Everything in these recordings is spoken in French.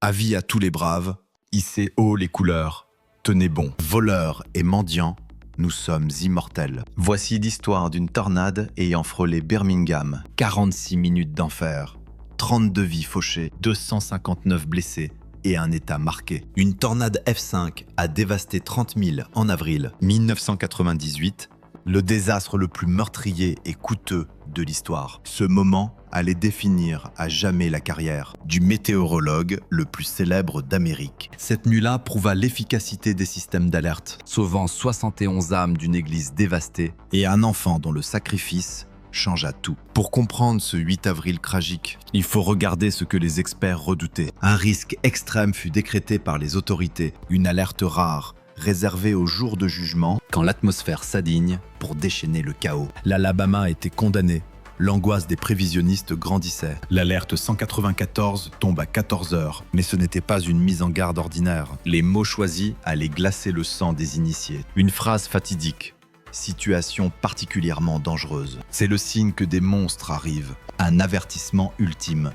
Avis à tous les braves, hissez haut les couleurs, tenez bon. Voleurs et mendiants, nous sommes immortels. Voici l'histoire d'une tornade ayant frôlé Birmingham. 46 minutes d'enfer, 32 vies fauchées, 259 blessés et un état marqué. Une tornade F5 a dévasté 30 000 en avril 1998, le désastre le plus meurtrier et coûteux de l'histoire. Ce moment allait définir à jamais la carrière du météorologue le plus célèbre d'Amérique. Cette nuit-là prouva l'efficacité des systèmes d'alerte, sauvant 71 âmes d'une église dévastée et un enfant dont le sacrifice changea tout. Pour comprendre ce 8 avril tragique, il faut regarder ce que les experts redoutaient. Un risque extrême fut décrété par les autorités, une alerte rare, réservée au jour de jugement, quand l'atmosphère s'adigne pour déchaîner le chaos. L'Alabama était condamné. L'angoisse des prévisionnistes grandissait. L'alerte 194 tombe à 14 heures, mais ce n'était pas une mise en garde ordinaire. Les mots choisis allaient glacer le sang des initiés. Une phrase fatidique. Situation particulièrement dangereuse. C'est le signe que des monstres arrivent. Un avertissement ultime.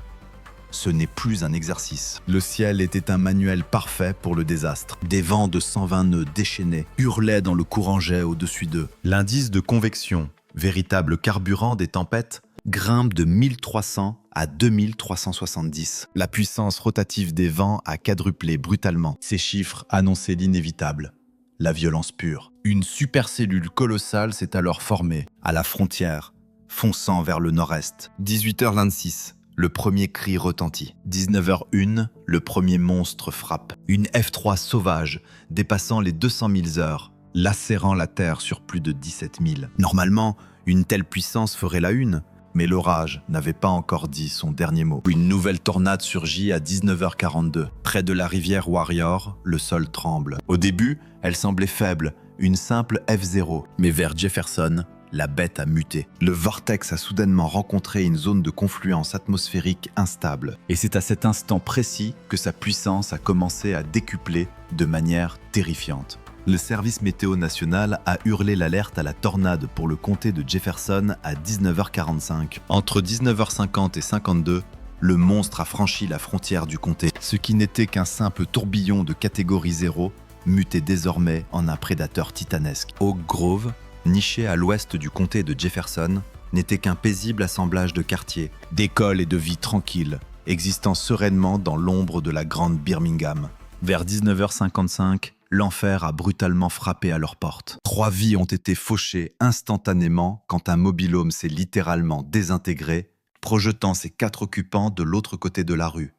Ce n'est plus un exercice. Le ciel était un manuel parfait pour le désastre. Des vents de 120 nœuds déchaînés hurlaient dans le courant jet au-dessus d'eux. L'indice de convection, véritable carburant des tempêtes, grimpe de 1300 à 2370. La puissance rotative des vents a quadruplé brutalement. Ces chiffres annonçaient l'inévitable. La violence pure. Une supercellule colossale s'est alors formée, à la frontière, fonçant vers le nord-est. 18h26. Le premier cri retentit. 19h01, le premier monstre frappe. Une F3 sauvage, dépassant les 200 000 heures, lacérant la Terre sur plus de 17 000. Normalement, une telle puissance ferait la une, mais l'orage n'avait pas encore dit son dernier mot. Une nouvelle tornade surgit à 19h42. Près de la rivière Warrior, le sol tremble. Au début, elle semblait faible, une simple F0, mais vers Jefferson, la bête a muté. Le vortex a soudainement rencontré une zone de confluence atmosphérique instable. Et c'est à cet instant précis que sa puissance a commencé à décupler de manière terrifiante. Le service météo national a hurlé l'alerte à la tornade pour le comté de Jefferson à 19h45. Entre 19h50 et 52, le monstre a franchi la frontière du comté. Ce qui n'était qu'un simple tourbillon de catégorie 0 mutait désormais en un prédateur titanesque. Oak Grove, niché à l'ouest du comté de Jefferson, n'était qu'un paisible assemblage de quartiers, d'écoles et de vies tranquilles, existant sereinement dans l'ombre de la grande Birmingham. Vers 19h55, l'enfer a brutalement frappé à leurs portes. 3 vies ont été fauchées instantanément quand un mobil-home s'est littéralement désintégré, projetant ses 4 occupants de l'autre côté de la rue.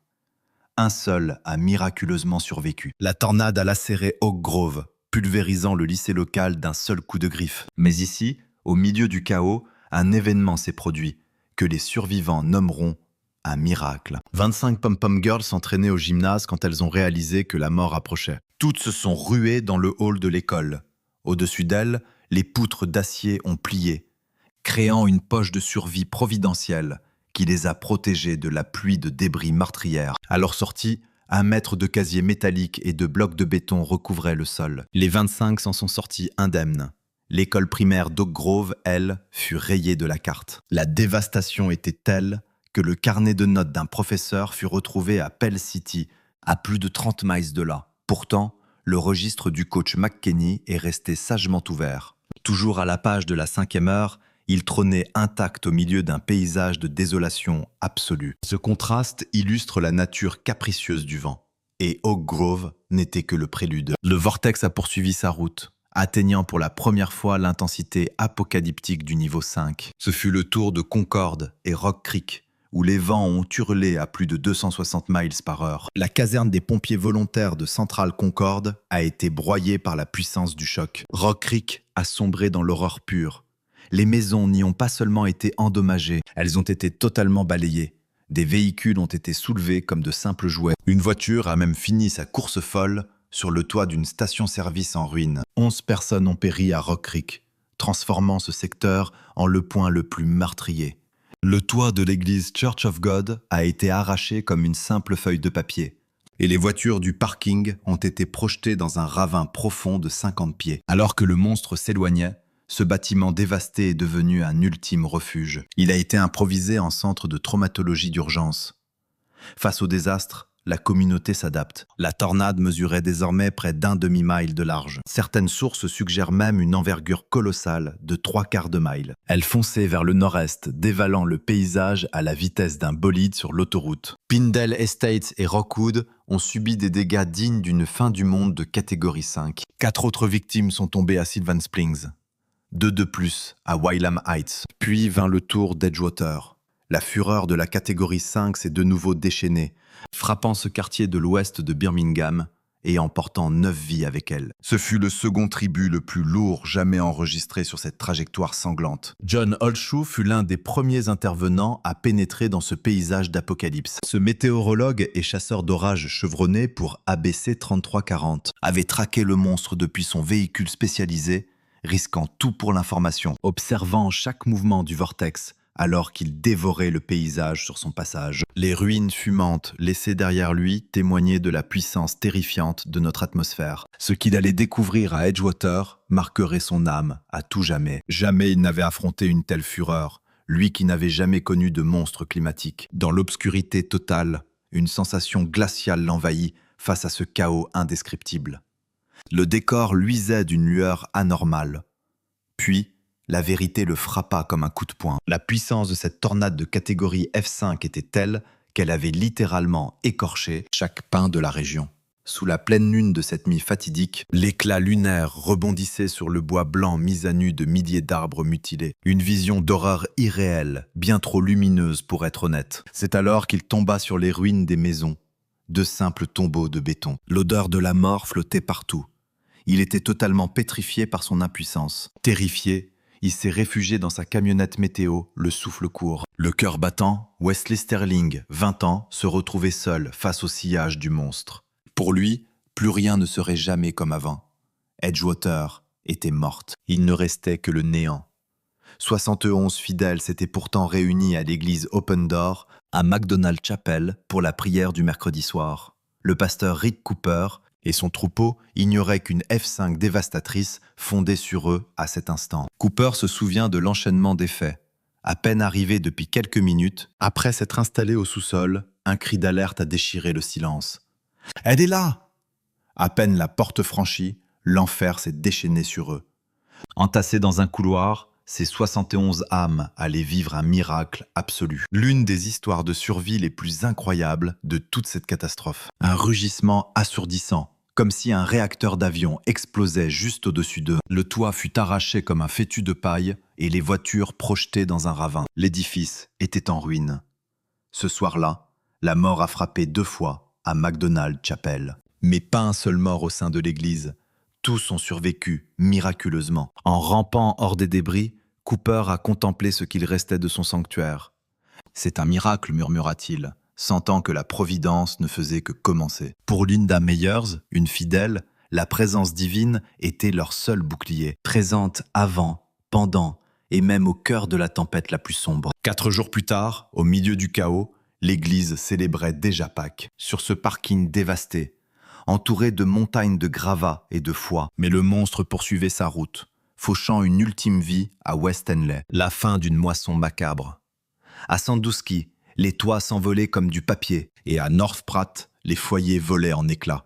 Un seul a miraculeusement survécu. La tornade a lacéré Oak Grove, pulvérisant le lycée local d'un seul coup de griffe. Mais ici, au milieu du chaos, un événement s'est produit, que les survivants nommeront un miracle. 25 pom-pom girls s'entraînaient au gymnase quand elles ont réalisé que la mort approchait. Toutes se sont ruées dans le hall de l'école. Au-dessus d'elles, les poutres d'acier ont plié, créant une poche de survie providentielle qui les a protégées de la pluie de débris meurtrières. À leur sortie, 1 mètre de casier métallique et de blocs de béton recouvraient le sol. Les 25 s'en sont sortis indemnes. L'école primaire d'Oak Grove, elle, fut rayée de la carte. La dévastation était telle que le carnet de notes d'un professeur fut retrouvé à Pell City, à plus de 30 miles de là. Pourtant, le registre du coach McKinney est resté sagement ouvert. Toujours à la page de la 5e heure, il trônait intact au milieu d'un paysage de désolation absolue. Ce contraste illustre la nature capricieuse du vent. Et Oak Grove n'était que le prélude. Le vortex a poursuivi sa route, atteignant pour la première fois l'intensité apocalyptique du niveau 5. Ce fut le tour de Concord et Rock Creek, où les vents ont hurlé à plus de 260 miles par heure. La caserne des pompiers volontaires de Central Concord a été broyée par la puissance du choc. Rock Creek a sombré dans l'horreur pure. Les maisons n'y ont pas seulement été endommagées, elles ont été totalement balayées. Des véhicules ont été soulevés comme de simples jouets. Une voiture a même fini sa course folle sur le toit d'une station-service en ruine. 11 personnes ont péri à Rock Creek, transformant ce secteur en le point le plus meurtrier. Le toit de l'église Church of God a été arraché comme une simple feuille de papier. Et les voitures du parking ont été projetées dans un ravin profond de 50 pieds. Alors que le monstre s'éloignait, ce bâtiment dévasté est devenu un ultime refuge. Il a été improvisé en centre de traumatologie d'urgence. Face au désastre, la communauté s'adapte. La tornade mesurait désormais près d'un demi-mile de large. Certaines sources suggèrent même une envergure colossale de 3/4 de mile. Elle fonçait vers le nord-est, dévalant le paysage à la vitesse d'un bolide sur l'autoroute. Pindell Estates et Rockwood ont subi des dégâts dignes d'une fin du monde de catégorie 5. 4 autres victimes sont tombées à Sylvan Springs. 2 de plus à Wylam Heights. Puis vint le tour d'Edgewater. La fureur de la catégorie 5 s'est de nouveau déchaînée, frappant ce quartier de l'ouest de Birmingham et emportant 9 vies avec elle. Ce fut le second tribut le plus lourd jamais enregistré sur cette trajectoire sanglante. John Holshoe fut l'un des premiers intervenants à pénétrer dans ce paysage d'apocalypse. Ce météorologue et chasseur d'orages chevronné pour ABC 3340 avait traqué le monstre depuis son véhicule spécialisé, risquant tout pour l'information, observant chaque mouvement du vortex, alors qu'il dévorait le paysage sur son passage. Les ruines fumantes laissées derrière lui témoignaient de la puissance terrifiante de notre atmosphère. Ce qu'il allait découvrir à Edgewater marquerait son âme à tout jamais. Jamais il n'avait affronté une telle fureur, lui qui n'avait jamais connu de monstre climatique. Dans l'obscurité totale, une sensation glaciale l'envahit face à ce chaos indescriptible. Le décor luisait d'une lueur anormale. Puis, la vérité le frappa comme un coup de poing. La puissance de cette tornade de catégorie F5 était telle qu'elle avait littéralement écorché chaque pin de la région. Sous la pleine lune de cette nuit fatidique, l'éclat lunaire rebondissait sur le bois blanc mis à nu de milliers d'arbres mutilés. Une vision d'horreur irréelle, bien trop lumineuse pour être honnête. C'est alors qu'il tomba sur les ruines des maisons, de simples tombeaux de béton. L'odeur de la mort flottait partout. Il était totalement pétrifié par son impuissance. Terrifié, il s'est réfugié dans sa camionnette météo, le souffle court. Le cœur battant, Wesley Sterling, 20 ans, se retrouvait seul face au sillage du monstre. Pour lui, plus rien ne serait jamais comme avant. Edgewater était morte. Il ne restait que le néant. 71 fidèles s'étaient pourtant réunis à l'église Open Door, à McDonald Chapel, pour la prière du mercredi soir. Le pasteur Rick Cooper et son troupeau ignoraient qu'une F5 dévastatrice fondait sur eux à cet instant. Cooper se souvient de l'enchaînement des faits. À peine arrivé depuis quelques minutes, après s'être installé au sous-sol, un cri d'alerte a déchiré le silence. « Elle est là !» À peine la porte franchie, l'enfer s'est déchaîné sur eux. Entassés dans un couloir, ces 71 âmes allaient vivre un miracle absolu. L'une des histoires de survie les plus incroyables de toute cette catastrophe. Un rugissement assourdissant, comme si un réacteur d'avion explosait juste au-dessus d'eux. Le toit fut arraché comme un fétu de paille et les voitures projetées dans un ravin. L'édifice était en ruine. Ce soir-là, la mort a frappé 2 fois à McDonald Chapel. Mais pas un seul mort au sein de l'église. Tous ont survécu, miraculeusement. En rampant hors des débris, Cooper a contemplé ce qu'il restait de son sanctuaire. « C'est un miracle », murmura-t-il, sentant que la providence ne faisait que commencer. Pour Linda Meyers, une fidèle, la présence divine était leur seul bouclier. Présente avant, pendant et même au cœur de la tempête la plus sombre. 4 jours plus tard, au milieu du chaos, l'église célébrait déjà Pâques. Sur ce parking dévasté, entouré de montagnes de gravats et de foie. Mais le monstre poursuivait sa route, fauchant une ultime vie à West Henley, la fin d'une moisson macabre. À Sandusky, les toits s'envolaient comme du papier, et à North Pratt, les foyers volaient en éclats.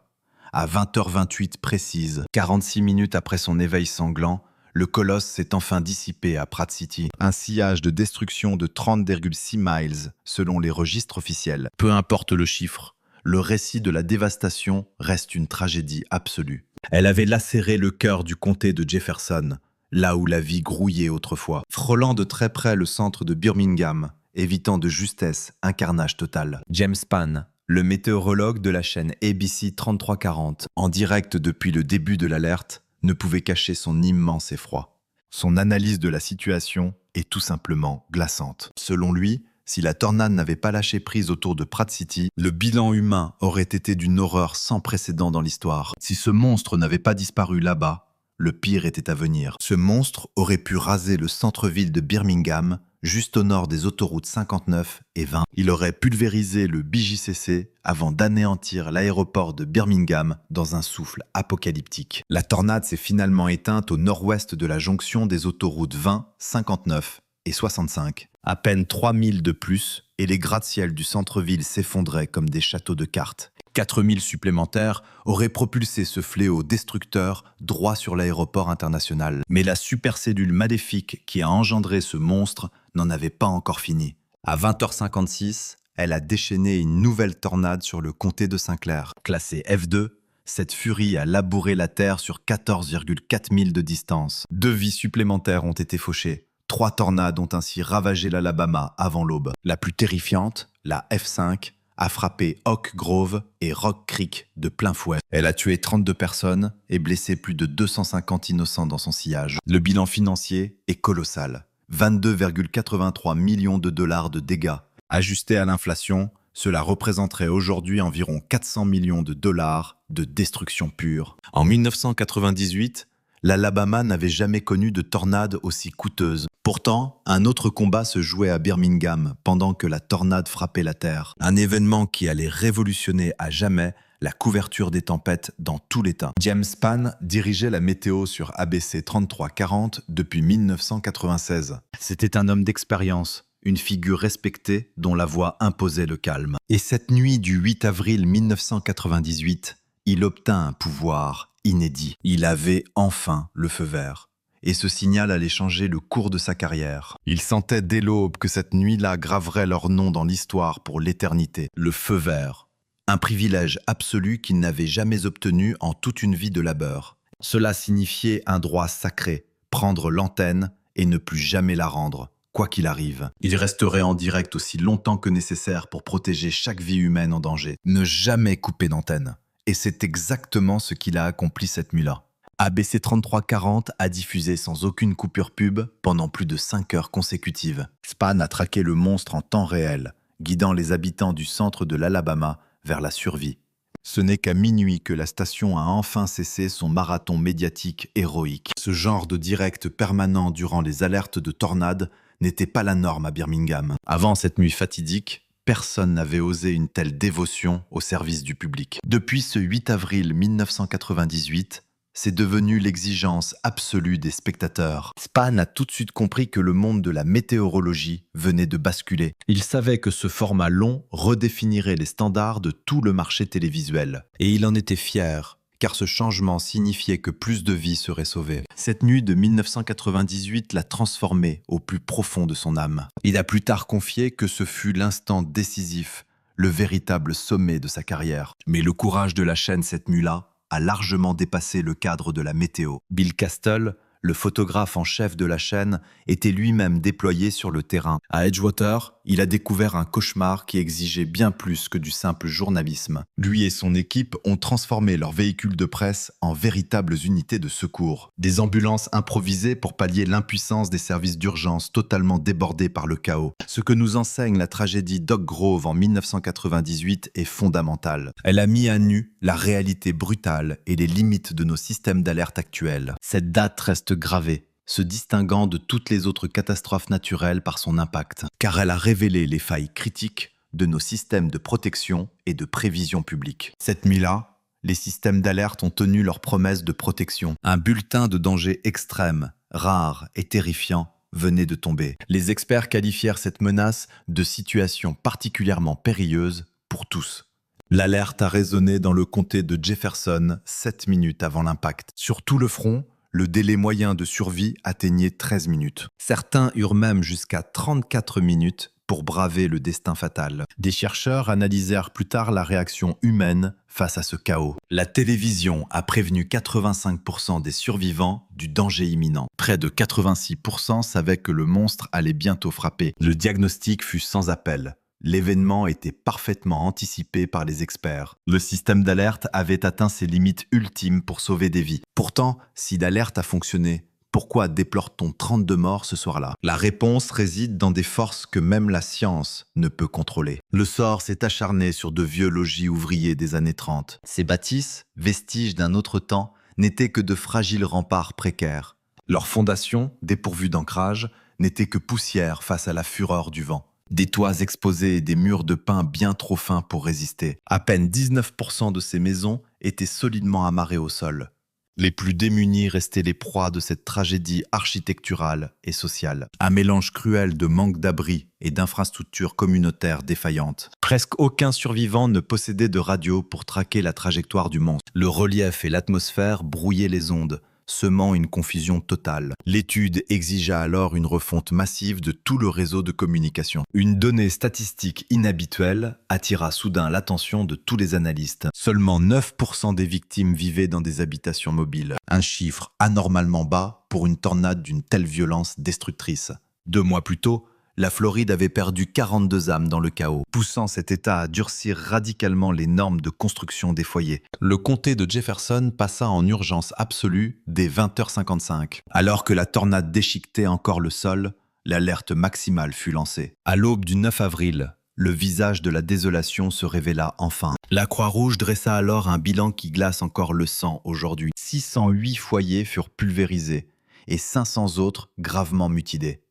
À 20h28 précise, 46 minutes après son éveil sanglant, le colosse s'est enfin dissipé à Pratt City. Un sillage de destruction de 30,6 miles, selon les registres officiels. Peu importe le chiffre, le récit de la dévastation reste une tragédie absolue. Elle avait lacéré le cœur du comté de Jefferson, là où la vie grouillait autrefois. Frôlant de très près le centre de Birmingham, évitant de justesse un carnage total. James Spann, le météorologue de la chaîne ABC 3340, en direct depuis le début de l'alerte, ne pouvait cacher son immense effroi. Son analyse de la situation est tout simplement glaçante. Selon lui, si la tornade n'avait pas lâché prise autour de Pratt City, le bilan humain aurait été d'une horreur sans précédent dans l'histoire. Si ce monstre n'avait pas disparu là-bas, le pire était à venir. Ce monstre aurait pu raser le centre-ville de Birmingham, juste au nord des autoroutes 59 et 20. Il aurait pulvérisé le BJCC avant d'anéantir l'aéroport de Birmingham dans un souffle apocalyptique. La tornade s'est finalement éteinte au nord-ouest de la jonction des autoroutes 20, 59 et 65. À peine 3000 de plus, et les gratte-ciel du centre-ville s'effondraient comme des châteaux de cartes. 4000 supplémentaires auraient propulsé ce fléau destructeur droit sur l'aéroport international. Mais la supercellule maléfique qui a engendré ce monstre n'en avait pas encore fini. À 20h56, elle a déchaîné une nouvelle tornade sur le comté de Saint-Clair. Classée F2, cette furie a labouré la Terre sur 14,4 milles de distance. 2 vies supplémentaires ont été fauchées. 3 tornades ont ainsi ravagé l'Alabama avant l'aube. La plus terrifiante, la F5, a frappé Oak Grove et Rock Creek de plein fouet. Elle a tué 32 personnes et blessé plus de 250 innocents dans son sillage. Le bilan financier est colossal. 22,83 millions de dollars de dégâts. Ajusté à l'inflation, cela représenterait aujourd'hui environ 400 millions de dollars de destruction pure. En 1998, l'Alabama n'avait jamais connu de tornade aussi coûteuse. Pourtant, un autre combat se jouait à Birmingham pendant que la tornade frappait la Terre. Un événement qui allait révolutionner à jamais la couverture des tempêtes dans tout l'État. James Spann dirigeait la météo sur ABC 3340 depuis 1996. C'était un homme d'expérience, une figure respectée dont la voix imposait le calme. Et cette nuit du 8 avril 1998, il obtint un pouvoir inédit. Il avait enfin le feu vert. Et ce signal allait changer le cours de sa carrière. Il sentait dès l'aube que cette nuit-là graverait leur nom dans l'histoire pour l'éternité. Le feu vert. Un privilège absolu qu'il n'avait jamais obtenu en toute une vie de labeur. Cela signifiait un droit sacré, prendre l'antenne et ne plus jamais la rendre, quoi qu'il arrive. Il resterait en direct aussi longtemps que nécessaire pour protéger chaque vie humaine en danger. Ne jamais couper d'antenne. Et c'est exactement ce qu'il a accompli cette nuit-là. ABC 3340 a diffusé sans aucune coupure pub pendant plus de 5 heures consécutives. Spann a traqué le monstre en temps réel, guidant les habitants du centre de l'Alabama vers la survie. Ce n'est qu'à minuit que la station a enfin cessé son marathon médiatique héroïque. Ce genre de direct permanent durant les alertes de tornades n'était pas la norme à Birmingham. Avant cette nuit fatidique, personne n'avait osé une telle dévotion au service du public. Depuis ce 8 avril 1998, c'est devenu l'exigence absolue des spectateurs. Spann a tout de suite compris que le monde de la météorologie venait de basculer. Il savait que ce format long redéfinirait les standards de tout le marché télévisuel. Et il en était fier, car ce changement signifiait que plus de vies seraient sauvées. Cette nuit de 1998 l'a transformé au plus profond de son âme. Il a plus tard confié que ce fut l'instant décisif, le véritable sommet de sa carrière. Mais le courage de la chaîne cette nuit-là a largement dépassé le cadre de la météo. Bill Castle, le photographe en chef de la chaîne, était lui-même déployé sur le terrain. À Edgewater, il a découvert un cauchemar qui exigeait bien plus que du simple journalisme. Lui et son équipe ont transformé leurs véhicules de presse en véritables unités de secours. Des ambulances improvisées pour pallier l'impuissance des services d'urgence totalement débordés par le chaos. Ce que nous enseigne la tragédie d'Oak Grove en 1998 est fondamental. Elle a mis à nu la réalité brutale et les limites de nos systèmes d'alerte actuels. Cette date reste gravée, se distinguant de toutes les autres catastrophes naturelles par son impact, car elle a révélé les failles critiques de nos systèmes de protection et de prévision publique. Cette nuit-là, les systèmes d'alerte ont tenu leurs promesses de protection. Un bulletin de danger extrême, rare et terrifiant venait de tomber. Les experts qualifièrent cette menace de situation particulièrement périlleuse pour tous. L'alerte a résonné dans le comté de Jefferson 7 minutes avant l'impact. Sur tout le front, le délai moyen de survie atteignait 13 minutes. Certains eurent même jusqu'à 34 minutes pour braver le destin fatal. Des chercheurs analysèrent plus tard la réaction humaine face à ce chaos. La télévision a prévenu 85% des survivants du danger imminent. Près de 86% savaient que le monstre allait bientôt frapper. Le diagnostic fut sans appel. L'événement était parfaitement anticipé par les experts. Le système d'alerte avait atteint ses limites ultimes pour sauver des vies. Pourtant, si l'alerte a fonctionné, pourquoi déplore-t-on 32 morts ce soir-là? La réponse réside dans des forces que même la science ne peut contrôler. Le sort s'est acharné sur de vieux logis ouvriers des années 30. Ces bâtisses, vestiges d'un autre temps, n'étaient que de fragiles remparts précaires. Leurs fondations, dépourvues d'ancrage, n'étaient que poussière face à la fureur du vent. Des toits exposés et des murs de pin bien trop fins pour résister. À peine 19% de ces maisons étaient solidement amarrées au sol. Les plus démunis restaient les proies de cette tragédie architecturale et sociale. Un mélange cruel de manque d'abri et d'infrastructures communautaires défaillantes. Presque aucun survivant ne possédait de radio pour traquer la trajectoire du monstre. Le relief et l'atmosphère brouillaient les ondes, semant une confusion totale. L'étude exigea alors une refonte massive de tout le réseau de communication. Une donnée statistique inhabituelle attira soudain l'attention de tous les analystes. Seulement 9% des victimes vivaient dans des habitations mobiles. Un chiffre anormalement bas pour une tornade d'une telle violence destructrice. 2 mois plus tôt, la Floride avait perdu 42 âmes dans le chaos, poussant cet État à durcir radicalement les normes de construction des foyers. Le comté de Jefferson passa en urgence absolue dès 20h55. Alors que la tornade déchiquetait encore le sol, l'alerte maximale fut lancée. À l'aube du 9 avril, le visage de la désolation se révéla enfin. La Croix-Rouge dressa alors un bilan qui glace encore le sang aujourd'hui. 608 foyers furent pulvérisés et 500 autres gravement mutilés.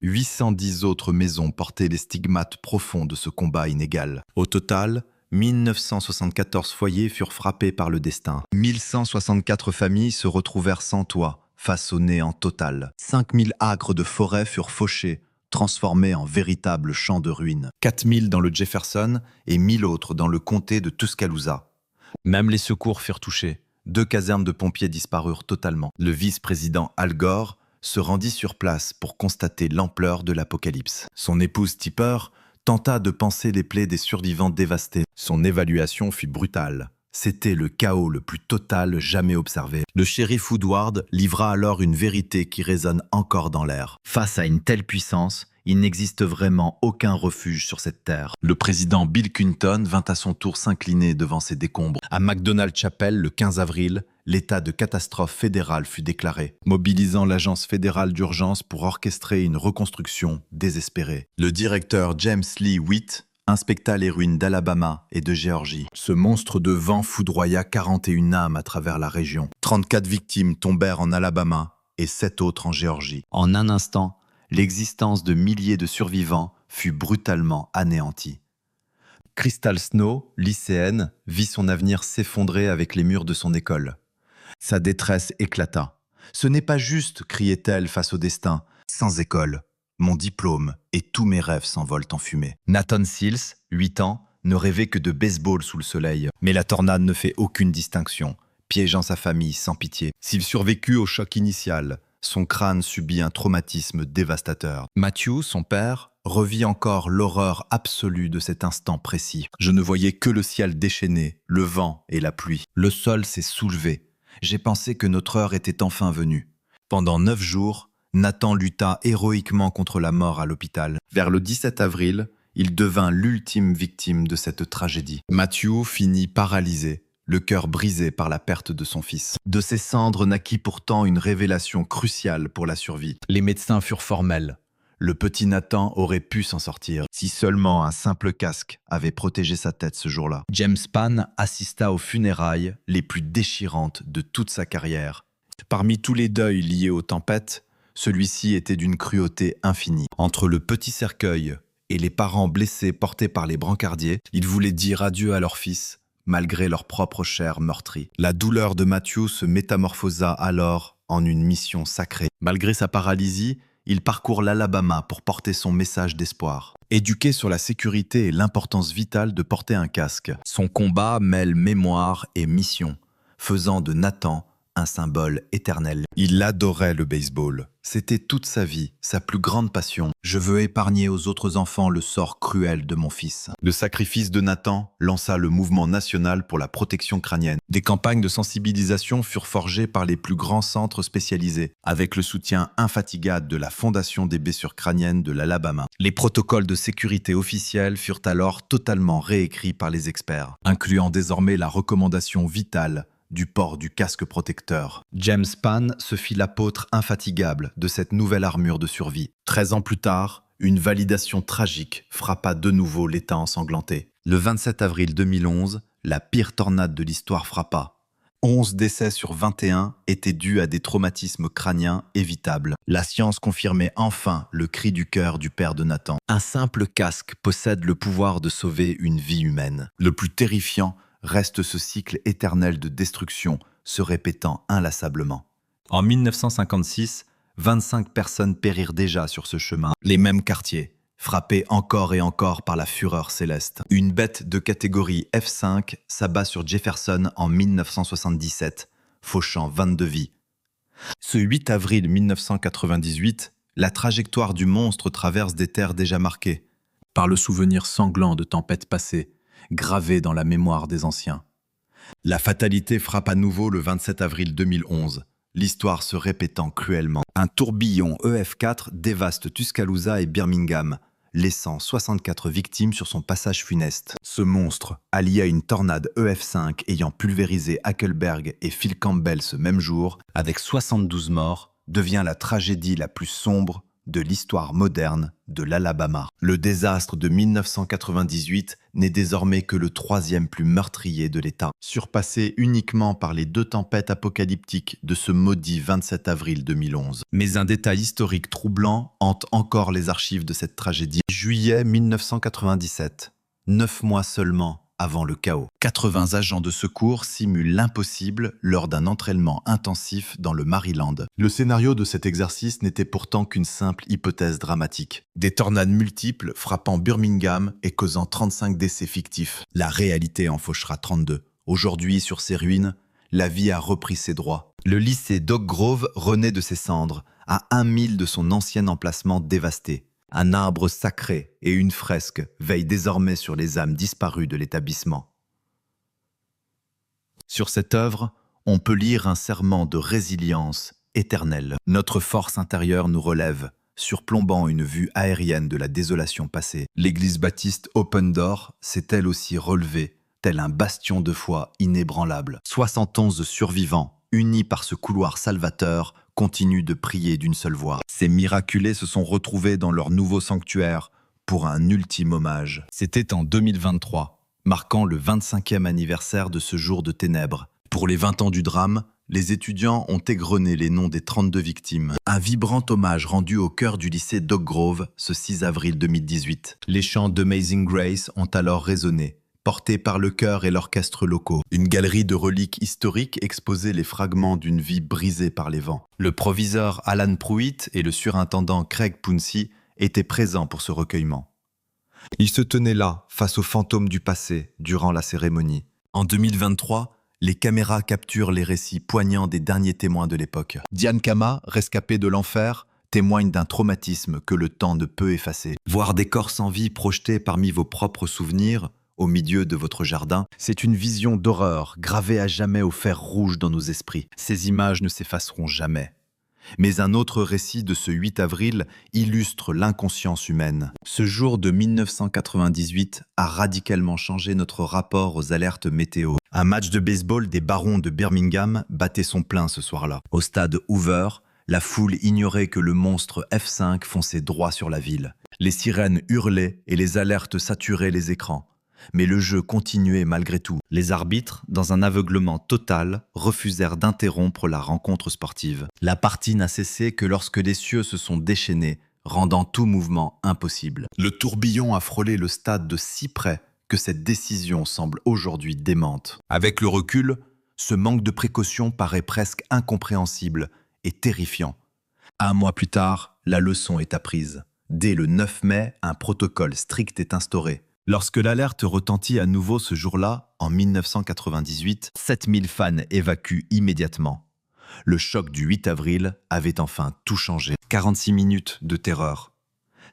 810 autres maisons portaient les stigmates profonds de ce combat inégal. Au total, 1974 foyers furent frappés par le destin. 1164 familles se retrouvèrent sans toit, face au néant total. 5000 acres de forêt furent fauchés, transformés en véritables champs de ruines. 4000 dans le Jefferson et 1000 autres dans le comté de Tuscaloosa. Même les secours furent touchés. 2 casernes de pompiers disparurent totalement. Le vice-président Al Gore se rendit sur place pour constater l'ampleur de l'apocalypse. Son épouse Tipper tenta de panser les plaies des survivants dévastés. Son évaluation fut brutale. C'était le chaos le plus total jamais observé. Le shérif Woodward livra alors une vérité qui résonne encore dans l'air. Face à une telle puissance, il n'existe vraiment aucun refuge sur cette terre. Le président Bill Clinton vint à son tour s'incliner devant ces décombres. À McDonald Chapel, le 15 avril, l'état de catastrophe fédérale fut déclaré, mobilisant l'agence fédérale d'urgence pour orchestrer une reconstruction désespérée. Le directeur James Lee Witt inspecta les ruines d'Alabama et de Géorgie. Ce monstre de vent foudroya 41 âmes à travers la région. 34 victimes tombèrent en Alabama et 7 autres en Géorgie. En un instant, l'existence de milliers de survivants fut brutalement anéantie. Crystal Snow, lycéenne, vit son avenir s'effondrer avec les murs de son école. Sa détresse éclata. « Ce n'est pas juste !» criait-elle face au destin. « Sans école, mon diplôme et tous mes rêves s'envolent en fumée. » Nathan Sills, 8 ans, ne rêvait que de baseball sous le soleil. Mais la tornade ne fait aucune distinction, piégeant sa famille sans pitié. S'il survécut au choc initial, son crâne subit un traumatisme dévastateur. Matthew, son père, revit encore l'horreur absolue de cet instant précis. « Je ne voyais que le ciel déchaîné, le vent et la pluie. Le sol s'est soulevé. J'ai pensé que notre heure était enfin venue. » Pendant 9 jours, Nathan lutta héroïquement contre la mort à l'hôpital. Vers le 17 avril, il devint l'ultime victime de cette tragédie. Matthew finit paralysé, le cœur brisé par la perte de son fils. De ses cendres naquit pourtant une révélation cruciale pour la survie. Les médecins furent formels. Le petit Nathan aurait pu s'en sortir, si seulement un simple casque avait protégé sa tête ce jour-là. James Spann assista aux funérailles les plus déchirantes de toute sa carrière. Parmi tous les deuils liés aux tempêtes, celui-ci était d'une cruauté infinie. Entre le petit cercueil et les parents blessés portés par les brancardiers, ils voulaient dire adieu à leur fils, malgré leur propre chair meurtrie. La douleur de Matthew se métamorphosa alors en une mission sacrée. Malgré sa paralysie, il parcourt l'Alabama pour porter son message d'espoir. Éduqué sur la sécurité et l'importance vitale de porter un casque, son combat mêle mémoire et mission, faisant de Nathan un symbole éternel. Il adorait le baseball. C'était toute sa vie, sa plus grande passion. « Je veux épargner aux autres enfants le sort cruel de mon fils. » Le sacrifice de Nathan lança le mouvement national pour la protection crânienne. Des campagnes de sensibilisation furent forgées par les plus grands centres spécialisés, avec le soutien infatigable de la Fondation des blessures crâniennes de l'Alabama. Les protocoles de sécurité officiels furent alors totalement réécrits par les experts, incluant désormais la recommandation vitale du port du casque protecteur. James Spann se fit l'apôtre infatigable de cette nouvelle armure de survie. 13 ans plus tard, une validation tragique frappa de nouveau l'État ensanglanté. Le 27 avril 2011, la pire tornade de l'histoire frappa. 11 décès sur 21 étaient dus à des traumatismes crâniens évitables. La science confirmait enfin le cri du cœur du père de Nathan. Un simple casque possède le pouvoir de sauver une vie humaine. Le plus terrifiant reste ce cycle éternel de destruction se répétant inlassablement. En 1956, 25 personnes périrent déjà sur ce chemin. Les mêmes quartiers, frappés encore et encore par la fureur céleste. Une bête de catégorie F5 s'abat sur Jefferson en 1977, fauchant 22 vies. Ce 8 avril 1998, la trajectoire du monstre traverse des terres déjà marquées par le souvenir sanglant de tempêtes passées, gravé dans la mémoire des anciens. La fatalité frappe à nouveau le 27 avril 2011, l'histoire se répétant cruellement. Un tourbillon EF4 dévaste Tuscaloosa et Birmingham, laissant 64 victimes sur son passage funeste. Ce monstre, allié à une tornade EF5 ayant pulvérisé Hackleberg et Phil Campbell ce même jour, avec 72 morts, devient la tragédie la plus sombre de l'histoire moderne de l'Alabama. Le désastre de 1998 n'est désormais que le 3e plus meurtrier de l'État, surpassé uniquement par les 2 tempêtes apocalyptiques de ce maudit 27 avril 2011. Mais un détail historique troublant hante encore les archives de cette tragédie. Juillet 1997, 9 mois seulement avant le chaos. 80 agents de secours simulent l'impossible lors d'un entraînement intensif dans le Maryland. Le scénario de cet exercice n'était pourtant qu'une simple hypothèse dramatique. Des tornades multiples frappant Birmingham et causant 35 décès fictifs. La réalité en fauchera 32. Aujourd'hui, sur ces ruines, la vie a repris ses droits. Le lycée d'Oak Grove renaît de ses cendres, à 1 mile de son ancien emplacement dévasté. Un arbre sacré et une fresque veillent désormais sur les âmes disparues de l'établissement. Sur cette œuvre, on peut lire un serment de résilience éternelle. Notre force intérieure nous relève, surplombant une vue aérienne de la désolation passée. L'église baptiste Open Door s'est elle aussi relevée, tel un bastion de foi inébranlable. 71 survivants, unis par ce couloir salvateur, continuent de prier d'une seule voix. Ces miraculés se sont retrouvés dans leur nouveau sanctuaire pour un ultime hommage. C'était en 2023, marquant le 25e anniversaire de ce jour de ténèbres. Pour les 20 ans du drame, les étudiants ont égrené les noms des 32 victimes. Un vibrant hommage rendu au cœur du lycée d'Oak Grove ce 6 avril 2018. Les chants d'Amazing Grace ont alors résonné, portés par le chœur et l'orchestre locaux. Une galerie de reliques historiques exposait les fragments d'une vie brisée par les vents. Le proviseur Alan Pruitt et le surintendant Craig Pouncey étaient présents pour ce recueillement. Ils se tenaient là, face aux fantômes du passé, durant la cérémonie. En 2023, les caméras capturent les récits poignants des derniers témoins de l'époque. Diane Kama, rescapée de l'enfer, témoigne d'un traumatisme que le temps ne peut effacer. Voir des corps sans vie projetés parmi vos propres souvenirs, au milieu de votre jardin, c'est une vision d'horreur gravée à jamais au fer rouge dans nos esprits. Ces images ne s'effaceront jamais. Mais un autre récit de ce 8 avril illustre l'inconscience humaine. Ce jour de 1998 a radicalement changé notre rapport aux alertes météo. Un match de baseball des Barons de Birmingham battait son plein ce soir-là. Au stade Hoover, la foule ignorait que le monstre F5 fonçait droit sur la ville. Les sirènes hurlaient et les alertes saturaient les écrans. Mais le jeu continuait malgré tout. Les arbitres, dans un aveuglement total, refusèrent d'interrompre la rencontre sportive. La partie n'a cessé que lorsque les cieux se sont déchaînés, rendant tout mouvement impossible. Le tourbillon a frôlé le stade de si près que cette décision semble aujourd'hui démente. Avec le recul, ce manque de précaution paraît presque incompréhensible et terrifiant. 1 mois plus tard, la leçon est apprise. Dès le 9 mai, un protocole strict est instauré. Lorsque l'alerte retentit à nouveau ce jour-là, en 1998, 7000 fans évacuent immédiatement. Le choc du 8 avril avait enfin tout changé. 46 minutes de terreur.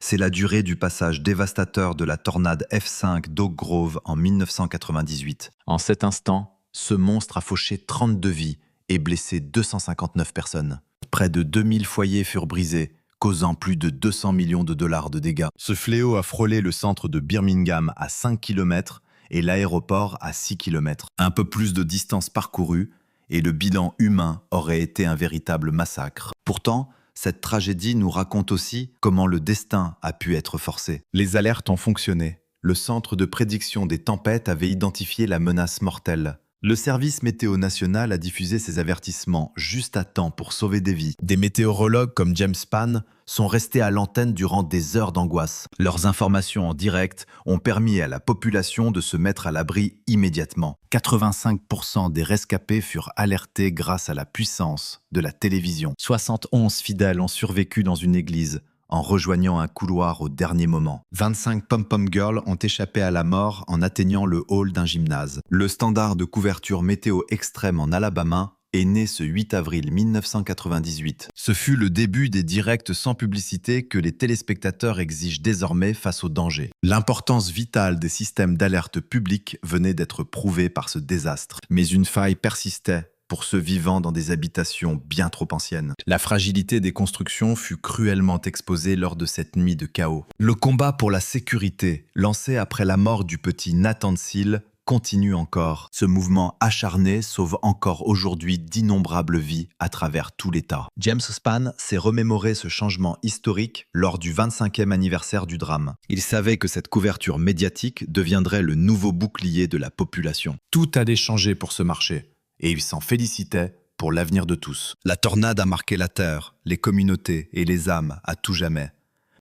C'est la durée du passage dévastateur de la tornade F5 d'Oak Grove en 1998. En cet instant, ce monstre a fauché 32 vies et blessé 259 personnes. Près de 2000 foyers furent brisés, causant plus de 200 millions de dollars de dégâts. Ce fléau a frôlé le centre de Birmingham à 5 km et l'aéroport à 6 km. Un peu plus de distance parcourue et le bilan humain aurait été un véritable massacre. Pourtant, cette tragédie nous raconte aussi comment le destin a pu être forcé. Les alertes ont fonctionné. Le centre de prédiction des tempêtes avait identifié la menace mortelle. Le service météo national a diffusé ses avertissements juste à temps pour sauver des vies. Des météorologues comme James Spann sont restés à l'antenne durant des heures d'angoisse. Leurs informations en direct ont permis à la population de se mettre à l'abri immédiatement. 85% des rescapés furent alertés grâce à la puissance de la télévision. 71 fidèles ont survécu dans une église en rejoignant un couloir au dernier moment. 25 pom-pom girls ont échappé à la mort en atteignant le hall d'un gymnase. Le standard de couverture météo extrême en Alabama est né ce 8 avril 1998. Ce fut le début des directs sans publicité que les téléspectateurs exigent désormais face au danger. L'importance vitale des systèmes d'alerte publique venait d'être prouvée par ce désastre. Mais une faille persistait pour ceux vivant dans des habitations bien trop anciennes. La fragilité des constructions fut cruellement exposée lors de cette nuit de chaos. Le combat pour la sécurité, lancé après la mort du petit Nathan Seal, continue encore. Ce mouvement acharné sauve encore aujourd'hui d'innombrables vies à travers tout l'État. James Spann s'est remémoré ce changement historique lors du 25e anniversaire du drame. Il savait que cette couverture médiatique deviendrait le nouveau bouclier de la population. Tout allait changer pour ce marché, et il s'en félicitait pour l'avenir de tous. La tornade a marqué la terre, les communautés et les âmes à tout jamais.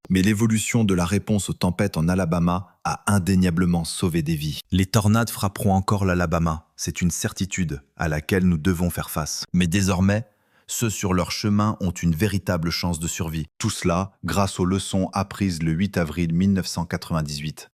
Mais l'évolution de la réponse aux tempêtes en Alabama a indéniablement sauvé des vies. Les tornades frapperont encore l'Alabama, c'est une certitude à laquelle nous devons faire face. Mais désormais, ceux sur leur chemin ont une véritable chance de survie. Tout cela grâce aux leçons apprises le 8 avril 1998.